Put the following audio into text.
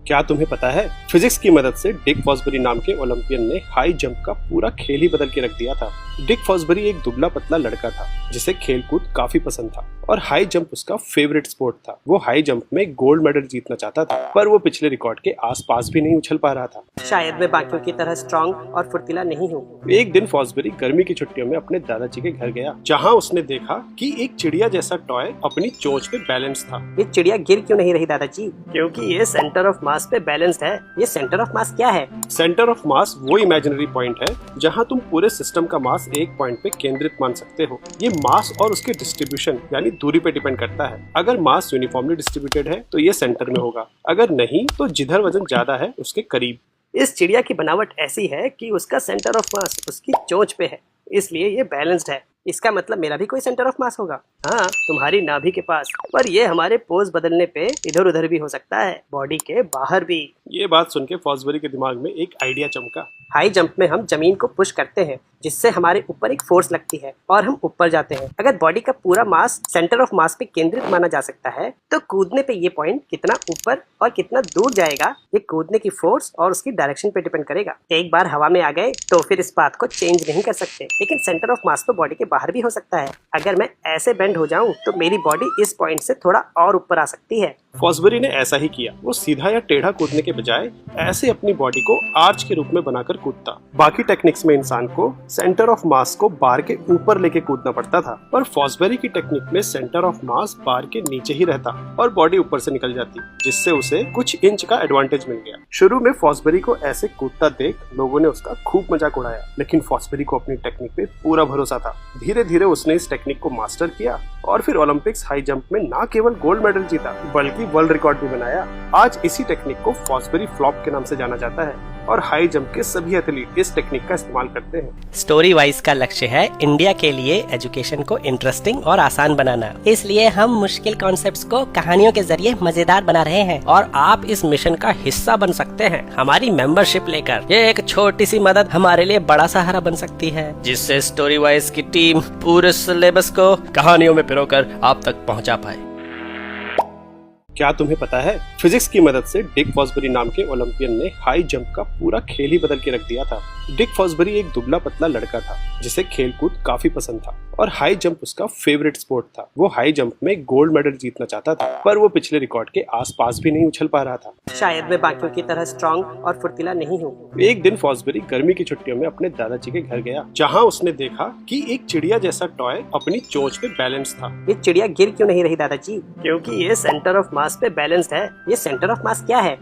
क्या तुम्हें पता है, फिजिक्स की मदद से डिक फॉसबरी नाम के ओलंपियन ने हाई जंप का पूरा खेल ही बदल के रख दिया था। डिक फॉसबरी एक दुबला पतला लड़का था जिसे खेलकूद काफी पसंद था और हाई जंप उसका फेवरेट स्पोर्ट था। वो हाई जंप में गोल्ड मेडल जीतना चाहता था, पर वो पिछले रिकॉर्ड के आसपास भी नहीं उछल पा रहा था। शायद मैं बाकियों की तरह स्ट्रॉन्ग और फुर्तीला नहीं हूँ। एक दिन फॉसबरी गर्मी की छुट्टियों में अपने दादाजी के घर गया, जहाँ उसने देखा कि एक चिड़िया जैसा टॉय अपनी चोंच पे बैलेंस था। ये चिड़िया गिर क्यों नहीं रही दादाजी? क्योंकि ये सेंटर ऑफ मास पे बैलेंस्ड है। ये सेंटर ऑफ मास क्या है? सेंटर ऑफ मास वो इमेजिनरी पॉइंट है जहाँ तुम पूरे सिस्टम का मास एक पॉइंट पे केंद्रित मान सकते हो। ये मास और उसके डिस्ट्रीब्यूशन यानी दूरी पे डिपेंड करता है। अगर मास यूनिफॉर्मली डिस्ट्रीब्यूटेड है तो ये सेंटर में होगा, अगर नहीं तो जिधर वजन ज्यादा है उसके करीब। इस चिड़िया की बनावट ऐसी है कि उसका सेंटर ऑफ मास उसकी चोंच पे है, इसलिए ये बैलेंस्ड है। इसका मतलब मेरा भी कोई सेंटर ऑफ मास होगा। हाँ, तुम्हारी नाभि के पास, पर ये हमारे पोज बदलने पे इधर उधर भी हो सकता है, बॉडी के बाहर भी। ये बात सुन के फॉसबरी के दिमाग में एक आइडिया चमका। हाई जंप में हम जमीन को पुश करते हैं जिससे हमारे ऊपर एक फोर्स लगती है और हम ऊपर जाते हैं। अगर बॉडी का पूरा मास सेंटर ऑफ मास पे केंद्रित माना जा सकता है तो कूदने पे ये पॉइंट कितना ऊपर और कितना दूर जाएगा, ये कूदने की फोर्स और उसकी डायरेक्शन पे डिपेंड करेगा। एक बार हवा में आ गए तो फिर इस बात को चेंज नहीं कर सकते, लेकिन सेंटर ऑफ मास तो बॉडी के बाहर भी हो सकता है। अगर मैं ऐसे बेंड हो जाऊं तो मेरी बॉडी इस पॉइंट से थोड़ा और ऊपर आ सकती है। फॉसबरी ने ऐसा ही किया। वो सीधा या टेढ़ा कूदने के बजाय ऐसे अपनी बॉडी को आर्च के रूप में बनाकर कूदता। बाकी टेक्निक्स में इंसान को सेंटर ऑफ मास को बार के ऊपर लेके कूदना पड़ता था, पर फॉसबरी की टेक्निक में सेंटर ऑफ मास बार के नीचे ही रहता और बॉडी ऊपर से निकल जाती, जिससे उसे कुछ इंच का एडवांटेज मिल गया। शुरू में फॉसबरी को ऐसे कूदता देख लोगों ने उसका खूब मजाक उड़ाया, लेकिन फॉसबरी को अपनी टेक्निक पे पूरा भरोसा था। धीरे धीरे उसने इस टेक्निक को मास्टर किया और फिर ओलंपिक्स हाई जंप में न केवल गोल्ड मेडल जीता बल्कि वर्ल्ड रिकॉर्ड भी बनाया। आज इसी टेक्निक को फॉसबरी फ्लॉप के नाम से जाना जाता है और हाई जंप के सभी एथलीट इस टेक्निक का इस्तेमाल करते हैं। स्टोरी वाइज का लक्ष्य है इंडिया के लिए एजुकेशन को इंटरेस्टिंग और आसान बनाना, इसलिए हम मुश्किल कॉन्सेप्ट्स को कहानियों के जरिए मजेदार बना रहे हैं और आप इस मिशन का हिस्सा बन सकते हैं हमारी मेंबरशिप लेकर। ये एक छोटी सी मदद हमारे लिए बड़ा सहारा बन सकती है, जिससे स्टोरी वाइज की टीम पूरे सिलेबस को कहानियों में पिरोकर आप तक पहुंचा पाए। क्या तुम्हें पता है, फिजिक्स की मदद से डिक फॉसबरी नाम के ओलंपियन ने हाई जंप का पूरा खेल ही बदल के रख दिया था। डिक फॉसबरी एक दुबला पतला लड़का था जिसे खेलकूद काफी पसंद था और हाई जंप उसका फेवरेट स्पोर्ट था। वो हाई जंप में गोल्ड मेडल जीतना चाहता था, पर वो पिछले रिकॉर्ड के आसपास भी नहीं उछल पा रहा था। शायद मैं बाकियों की तरह स्ट्रॉन्ग और फुर्तीला नहीं हूँ। एक दिन फॉसबरी गर्मी की छुट्टियों में अपने दादाजी के घर गया, जहाँ उसने देखा कि एक चिड़िया जैसा टॉय अपनी चोंच पे बैलेंस था। ये चिड़िया गिर क्यों नहीं रही दादाजी? क्योंकि ये सेंटर ऑफ मास पे बैलेंस्ड है। ये सेंटर ऑफ मास क्या है?